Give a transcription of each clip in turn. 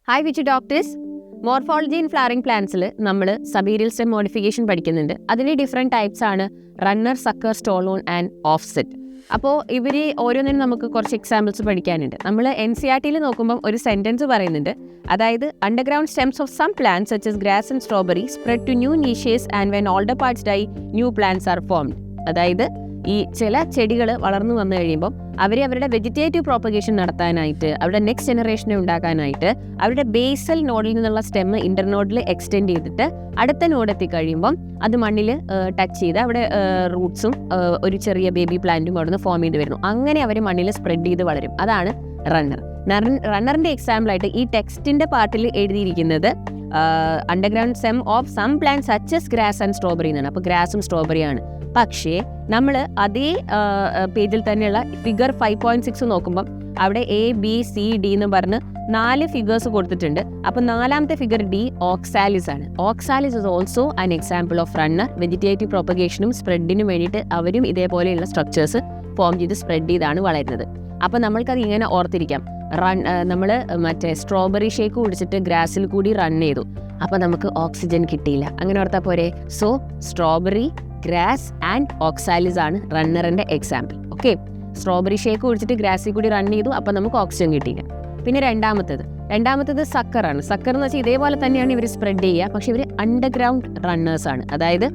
Hi which doctors. Morphology in flowering പ്ലാന്റ്സിൽ നമ്മൾ subaerial stem modification പഠിക്കുന്നുണ്ട്. അതിന് ഡിഫറെൻറ്റ് ടൈപ്സ് ആണ് runner, sucker, stolon and offset. അപ്പോൾ ഇവർ ഓരോന്നിനും നമുക്ക് കുറച്ച് എക്സാമ്പിൾസ് പഠിക്കാനുണ്ട്. നമ്മൾ NCERT നോക്കുമ്പം ഒരു സെൻറ്റൻസ് പറയുന്നുണ്ട്, അതായത് underground stems of some plants such as grass and strawberry spread to new niches and when older parts die new plants are formed. അതായത് ഈ ചില ചെടികൾ വളർന്നു വന്നു കഴിയുമ്പോൾ അവരുടെ വെജിറ്റേറ്റീവ് പ്രോപ്പഗേഷൻ നടത്താനായിട്ട്, അവരുടെ നെക്സ്റ്റ് ജനറേഷനെ ഉണ്ടാക്കാനായിട്ട് അവരുടെ ബേസൽ നോഡിൽ നിന്നുള്ള സ്റ്റെം ഇന്റർനോഡിൽ എക്സ്റ്റെൻഡ് ചെയ്തിട്ട് അടുത്ത നോഡ് എത്തിക്കഴിയുമ്പം അത് മണ്ണിൽ ടച്ച് ചെയ്ത് അവിടെ റൂട്ട്സും ഒരു ചെറിയ ബേബി പ്ലാന്റും അവിടെ നിന്ന് ഫോം ചെയ്ത് വരുന്നു. അങ്ങനെ അവർ മണ്ണിൽ സ്പ്രെഡ് ചെയ്ത് വളരും. അതാണ് റണ്ണർ. റണ്ണറിന്റെ എക്സാമ്പിളായിട്ട് ഈ ടെക്സ്റ്റിന്റെ പാർട്ടിൽ എഴുതിയിരിക്കുന്നത് underground stem of some plant such as grass and strawberry എന്നാണ്. അപ്പോൾ ഗ്രാസും സ്ട്രോബെറിയാണ്. പക്ഷേ നമ്മൾ അതേ പേജിൽ തന്നെയുള്ള ഫിഗർ 5.6 നോക്കുമ്പം അവിടെ ABCD എന്ന് പറഞ്ഞ് 4 ഫിഗേഴ്സ് കൊടുത്തിട്ടുണ്ട്. അപ്പോൾ 4ാമത്തെ ഫിഗർ D, ഓക്സാലിസ് ആണ്. Oxalis is also an example of runner. Vegetative പ്രൊപ്പഗേഷനും സ്പ്രെഡിനും വേണ്ടിയിട്ട് അവരും ഇതേപോലെയുള്ള സ്ട്രക്ചേഴ്സ് ഫോം ചെയ്ത് സ്പ്രെഡ് ചെയ്താണ് വളരുന്നത്. അപ്പോൾ നമ്മൾക്കത് ഇങ്ങനെ ഓർത്തിരിക്കാം. നമ്മൾ മറ്റേ സ്ട്രോബെറി ഷേക്ക് കുടിച്ചിട്ട് ഗ്രാസിൽ കൂടി റൺ ചെയ്തു, അപ്പോൾ നമുക്ക് ഓക്സിജൻ കിട്ടിയില്ല. അങ്ങനെ ഓർത്താൽ പോരെ. So strawberry, grass and oxalis ആണ് റണ്ണറിന്റെ എക്സാമ്പിൾ. ഓക്കെ, സ്ട്രോബെറി ഷേക്ക് കുടിച്ചിട്ട് ഗ്രാസിൽ കൂടി റൺ ചെയ്തു, അപ്പോൾ നമുക്ക് ഓക്സിജൻ കിട്ടിയില്ല. പിന്നെ രണ്ടാമത്തത് സക്കറാണ്. സക്കർ എന്ന് വെച്ചാൽ ഇതേപോലെ തന്നെയാണ് ഇവർ സ്പ്രെഡ് ചെയ്യുക, പക്ഷെ ഇവർ അണ്ടർഗ്രൗണ്ട് റണ്ണേഴ്സ് ആണ്. അതായത്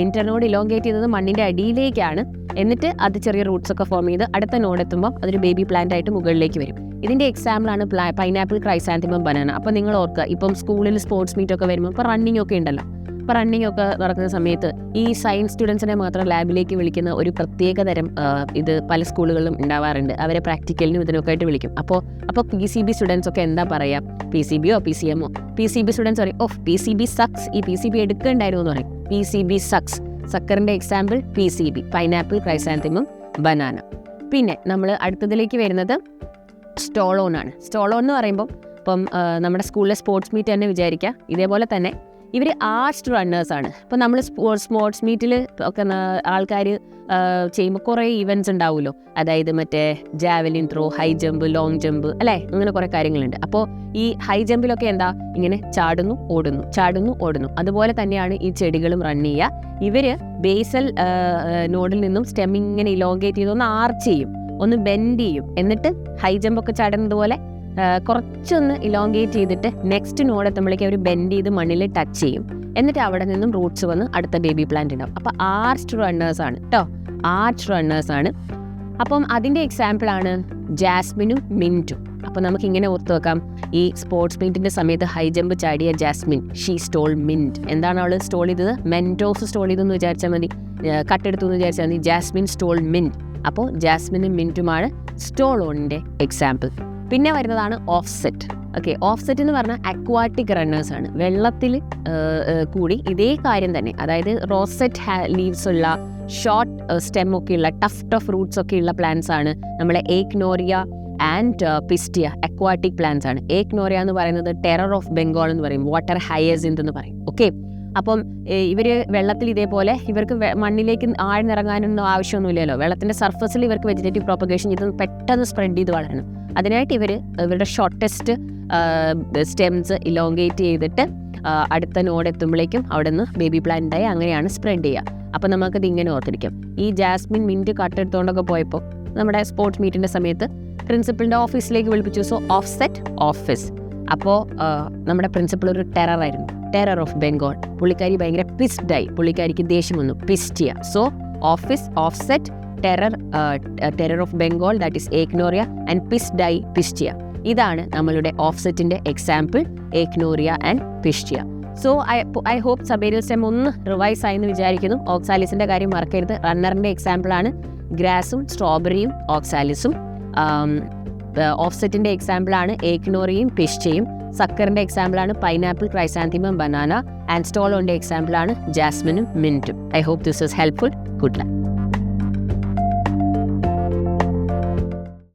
ഇന്റർനോഡ് ഇലോങ്കേറ്റ് ചെയ്തത് മണ്ണിന്റെ അടിയിലേക്കാണ്, എന്നിട്ട് അത് ചെറിയ റൂട്ട്സ് ഒക്കെ ഫോം ചെയ്ത് അടുത്ത നോഡ് എത്തുമ്പോൾ അതൊരു ബേബി പ്ലാന്റ് ആയിട്ട് മുകളിലേക്ക് വരും. ഇതിന്റെ എക്സാമ്പിൾ ആണ് പൈനാപ്പിൾ, ക്രൈസാന്തിമം, ബനാന. അപ്പോൾ നിങ്ങൾ ഓർക്കുക, ഇപ്പം സ്കൂളിൽ സ്പോർട്സ് മീറ്റ് ഒക്കെ വരുമ്പോൾ ഇപ്പോൾ റണ്ണിങ് ഒക്കെ ഉണ്ടല്ലോ. ഇപ്പോൾ റണ്ണിങ് ഒക്കെ നടക്കുന്ന സമയത്ത് ഈ സയൻസ് സ്റ്റുഡൻസിനെ മാത്രം ലാബിലേക്ക് വിളിക്കുന്ന ഒരു പ്രത്യേക തരം ഇത് പല സ്കൂളുകളിലും ഉണ്ടാവാറുണ്ട്. അവരെ പ്രാക്ടിക്കലിനും ഇതിനൊക്കെ ആയിട്ട് വിളിക്കും. അപ്പോൾ PCB സ്റ്റുഡൻസ് ഒക്കെ എന്താ പറയുക, PCBയോ PCMോ. PCB സ്റ്റുഡൻസ് പറയും, ഓഫ് PCB സക്സ്, ഈ PCB എടുക്കണ്ടായിരുന്നു എന്ന് പറയും. PCB sucks. സക്കറിന്റെ example PCB, pineapple, chrysanthemum, banana. പിന്നെ നമ്മൾ അടുത്തതിലേക്ക് വരുന്നത് സ്റ്റോളോൺ ആണ്. സ്റ്റോളോൺ എന്ന് പറയുമ്പോൾ ഇപ്പം നമ്മുടെ സ്കൂളിലെ സ്പോർട്സ് മീറ്റ് തന്നെ വിചാരിക്കുക. ഇതേപോലെ തന്നെ ഇവർ ആർച്ച്ഡ് റണ്ണേഴ്സ് ആണ്. ഇപ്പോൾ നമ്മൾ സ്പോർട്സ് മീറ്റിൽ ഒക്കെ ആൾക്കാർ ചെയ്യുമ്പോൾ കുറേ ഈവൻറ്റ്സ് ഉണ്ടാവുമല്ലോ. അതായത് മറ്റേ javelin throw, high jump, long jump, അല്ലേ, അങ്ങനെ കുറേ കാര്യങ്ങളുണ്ട്. അപ്പോൾ ഈ ഹൈ ജമ്പിലൊക്കെ എന്താ, ഇങ്ങനെ ചാടുന്നു ഓടുന്നു. അതുപോലെ തന്നെയാണ് ഈ ചെടികളും റൺ ചെയ്യുക. ഇവർ ബേസൽ നോഡിൽ നിന്നും സ്റ്റെം ഇങ്ങനെ ഇലോങ്കേറ്റ് ചെയ്ത് ഒന്ന് ആർച്ച് ചെയ്യും, ഒന്ന് ബെൻഡ് ചെയ്യും, എന്നിട്ട് ഹൈ ജമ്പ് ഒക്കെ ചാടുന്നത് പോലെ കുറച്ചൊന്ന് ഇലോങ്കേറ്റ് ചെയ്തിട്ട് നെക്സ്റ്റ് നോഡ് എത്തുമ്പോഴേക്കും അവർ ബെൻഡ് ചെയ്ത് മണ്ണിൽ ടച്ച് ചെയ്യും. എന്നിട്ട് അവിടെ നിന്നും റൂട്ട്സ് വന്ന് അടുത്ത ബേബി പ്ലാന്റ് ഉണ്ടാവും. അപ്പോൾ ആർച്ച്ഡ് റണ്ണേഴ്സ് ആണ് കേട്ടോ, ആർച്ച്ഡ് റണ്ണേഴ്സ് ആണ്. അപ്പം അതിൻ്റെ എക്സാമ്പിളാണ് ജാസ്മിനും മിൻറ്റും. അപ്പോൾ നമുക്ക് ഇങ്ങനെ ഓർത്ത് വെക്കാം, ഈ സ്പോർട്സ് മീറ്റിൻ്റെ സമയത്ത് ഹൈ ജമ്പ് ചാടിയ ജാസ്മിൻ, ഷീ സ്റ്റോൾ മിൻറ്റ്. എന്താണ് അവൾ സ്റ്റോൾ ചെയ്തത്? മെൻറ്റോസ് സ്റ്റോൾ ചെയ്തെന്ന് വിചാരിച്ചാൽ മതി, കട്ടെടുത്തു എന്ന് വിചാരിച്ചാൽ മതി. Jasmine stole mint. അപ്പോൾ ജാസ്മിനും മിൻറ്റുമാണ് സ്റ്റോളോണിൻ്റെ എക്സാമ്പിൾ. പിന്നെ വരുന്നതാണ് ഓഫ്സെറ്റ്. ഓക്കെ, ഓഫ്സെറ്റ് എന്ന് പറഞ്ഞാൽ അക്വാട്ടിക് റണ്ണേഴ്സ് ആണ്. വെള്ളത്തിൽ കൂടി ഇതേ കാര്യം തന്നെ, അതായത് റോസെറ്റ് ലീവ്സ് ഉള്ള, ഷോർട്ട് സ്റ്റെം ഒക്കെ ഉള്ള, ടഫ് റൂട്ട്സ് ഒക്കെ ഉള്ള പ്ലാന്റ്സ് ആണ് നമ്മളെ ഏക്നോറിയ ആൻഡ് പിസ്റ്റിയ. അക്വാട്ടിക് പ്ലാന്റ്സ് ആണ്. ഏക്നോറിയ എന്ന് പറയുന്നത് ടെറർ ഓഫ് ബംഗാൾ എന്ന് പറയും, വാട്ടർ ഹയസിന്ത് എന്ന് പറയും. ഓക്കെ, അപ്പം ഇവർ വെള്ളത്തിൽ ഇതേപോലെ, ഇവർക്ക് മണ്ണിലേക്ക് ആഴ്ന്നിറങ്ങാനൊന്നും ആവശ്യമൊന്നുമില്ലല്ലോ. വെള്ളത്തിൻ്റെ സർഫസിൽ ഇവർക്ക് വെജിറ്റേറ്റീവ് പ്രോപ്പഗേഷൻ ചെയ്ത് പെട്ടെന്ന് സ്പ്രെഡ് ചെയ്ത് വളരണം. അതിനായിട്ട് ഇവരുടെ ഷോർട്ടസ്റ്റ് സ്റ്റെംസ് ഇലോങ്കേറ്റ് ചെയ്തിട്ട് അടുത്ത നോഡ് എത്തുമ്പോഴേക്കും അവിടെ നിന്ന് ബേബി പ്ലാന്റ് ആയി അങ്ങനെയാണ് സ്പ്രെഡ് ചെയ്യുക. അപ്പോൾ നമുക്കത് ഇങ്ങനെ ഓർത്തിരിക്കാം. ഈ ജാസ്മിൻ മിൻറ്റ് കട്ടെടുത്തുകൊണ്ടൊക്കെ പോയപ്പോൾ നമ്മുടെ സ്പോർട്സ് മീറ്റിൻ്റെ സമയത്ത് പ്രിൻസിപ്പളിൻ്റെ ഓഫീസിലേക്ക് വിളിപ്പിച്ചു. So offset, office. അപ്പോൾ നമ്മുടെ പ്രിൻസിപ്പൾ ഒരു ടെററായിരുന്നു, ടെറർ ഓഫ് ബംഗാൾ. പുള്ളിക്കാരി ഭയങ്കര പിസ്ഡായി, പുള്ളിക്കാരിക്ക് ദേഷ്യം വന്നു, pistia. So office, offset, terror of Bengal, that is ഏക്നോറിയ, ആൻഡ് പിസ്ഡായി, പിസ്റ്റിയ. ഇതാണ് നമ്മളുടെ ഓഫ്സെറ്റിന്റെ എക്സാമ്പിൾ, ഏക്നോറിയ and pistia. So I hope subaerial stem ഒന്ന് റിവൈസ് ആയെന്ന് വിചാരിക്കുന്നു. ഓക്സാലിസിന്റെ കാര്യം മറക്കരുത്. റണ്ണറിന്റെ എക്സാമ്പിൾ ആണ് ഗ്രാസും സ്ട്രോബെറിയും ഓക്സാലിസും. ഓഫ്സെറ്റിന്റെ എക്സാമ്പിൾ ആണ് ഏക്നോറിയയും പിസ്റ്റിയയും. സക്കറിന്റെ എക്സാമ്പിൾ ആണ് പൈനാപ്പിൾ, ക്രൈസാന്തിമം, ബനാന. ആൻഡ് സ്റ്റോളോന്റെ എക്സാമ്പിൾ ആണ് ജാസ്മിനും മിൻറ്റും. I hope this is helpful. Good luck.